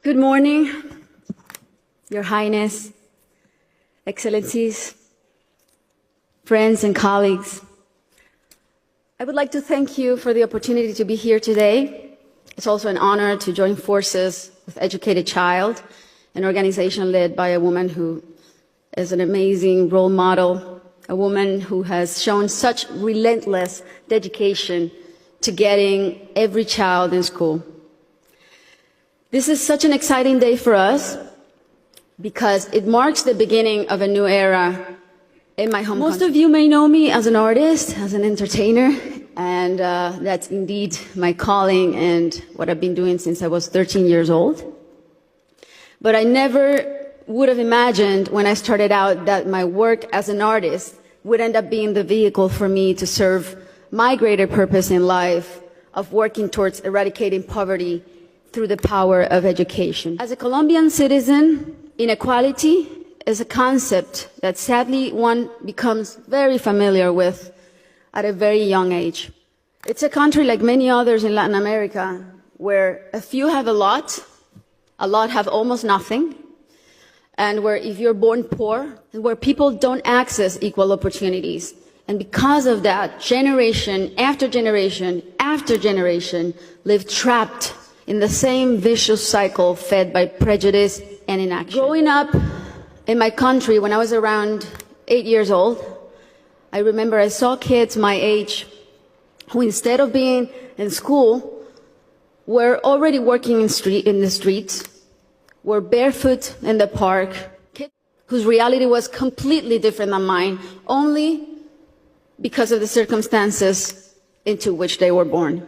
Good morning, Your Highness, Excellencies, friends and colleagues. I would like to thank you for the opportunity to be here today. It's also an honor to join forces with Educated Child, an organization led by a woman who is an amazing role model, a woman who has shown such relentless dedication to getting every child in school. This is such an exciting day for us because it marks the beginning of a new era in my home country. Most of you may know me as an artist, as an entertainer, and that's indeed my calling and what I've been doing since I was 13 years old. But I never would have imagined when I started out that my work as an artist would end up being the vehicle for me to serve my greater purpose in life of working towards eradicating poverty through the power of education. As a Colombian citizen, inequality is a concept that sadly one becomes very familiar with at a very young age. It's a country like many others in Latin America where a few have a lot have almost nothing, and where if you're born poor, and where people don't access equal opportunities. And because of that, generation after generation after generation live trapped in the same vicious cycle fed by prejudice and inaction. Growing up in my country when I was around 8 years old, I remember I saw kids my age who instead of being in school were already working in the streets, were barefoot in the park, kids whose reality was completely different than mine, only because of the circumstances into which they were born.